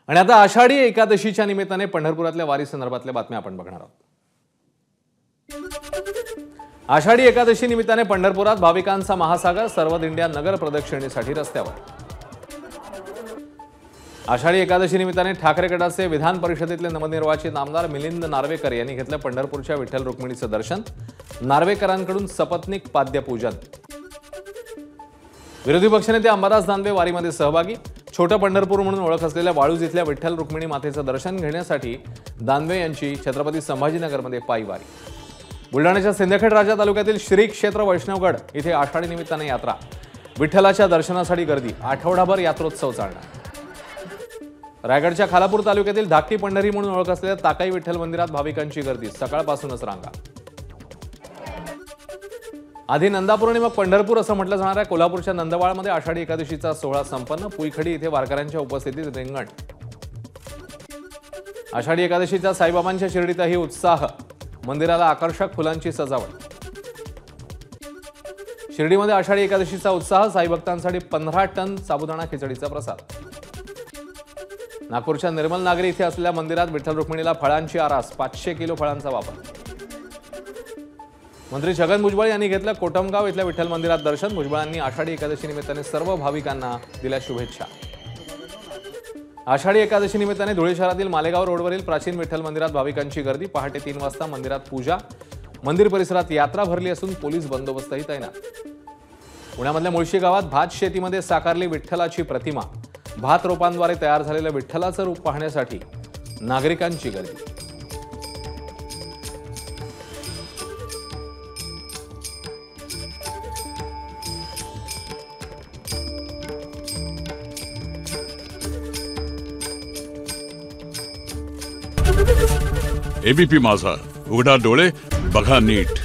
आणि आता आषाढी एकादशीच्या निमित्ताने पंढरपुरातल्या वारी संदर्भातल्या बातम्या आपण बघणार आहोत। आषाढी एकादशी निमित्ताने पंढरपुरात भाविकांचा महासागर सर्व दिंड्या नगर प्रदक्षिणेसाठी रस्त्यावर। आषाढी एकादशी निमित्ताने ठाकरे गटाचे विधान परिषदेतले नवनिर्वाचित आमदार मिलिंद नार्वेकर यांनी घेतलं पंढरपूरच्या विठ्ठल रुक्मिणीचं दर्शन। नार्वेकरांकडून सपत्नीक पाद्यपूजन। विरोधी पक्षनेते अंबादास दानवे वारीमध्ये सहभागी। छोटं पंढरपूर म्हणून ओळख असलेल्या वाळूज इथल्या विठ्ठल रुक्मिणी मातेचं दर्शन घेण्यासाठी दानवे यांची छत्रपती संभाजीनगरमध्ये पायी वारी। बुलढाण्याच्या सिंदखेड राजा तालुक्यातील श्री क्षेत्र वैष्णवगड इथे आषाढी निमित्ताने यात्रा। विठ्ठलाच्या दर्शनासाठी गर्दी। आठवडाभर यात्रोत्सव चालणार। रायगडच्या खालापूर तालुक्यातील धाकटी पंढरी म्हणून ओळख असलेल्या ताकाई विठ्ठल मंदिरात भाविकांची गर्दी। सकाळपासूनच रांगा। आधी नंदापूर आणि मग पंढरपूर असं म्हटलं जाणाऱ्या कोल्हापूरच्या नंदवाळमध्ये आषाढी एकादशीचा सोहळा संपन्न। पुईखडी इथे वारकऱ्यांच्या उपस्थितीत रिंगण। आषाढी एकादशीचा साईबाबांच्या शिर्डीतही उत्साह। मंदिराला आकर्षक फुलांची सजावट। शिर्डीमध्ये आषाढी एकादशीचा उत्साह। साई भक्तांसाठी 15 टन साबुदाणा खिचडीचा प्रसाद। नागपूरच्या निर्मल नागरी इथे असलेल्या मंदिरात विठ्ठल रुक्मिणीला फळांची आरास। 500 किलो फळांचा वापर। मंत्री छगन भुजबळ यांनी घेतलं कोटमगाव इथल्या विठ्ठल मंदिरात दर्शन। भुजबळांनी आषाढी एकादशी निमित्ताने सर्व भाविकांना दिल्या शुभेच्छा। आषाढी एकादशी निमित्ताने धुळे शहरातील मालेगाव रोडवरील प्राचीन विठ्ठल मंदिरात भाविकांची गर्दी। पहाटे 3 वाजता मंदिरात पूजा। मंदिर परिसरात यात्रा भरली असून पोलीस बंदोबस्तही तैनात। पुण्यामधल्या मुळशी गावात भात शेतीमध्ये साकारली विठ्ठलाची प्रतिमा। भात रोपांद्वारे तयार झालेलं विठ्ठलाचं रूप पाहण्यासाठी नागरिकांची गर्दी। एबीपी माझा, उघडा डोळे बघा नीट।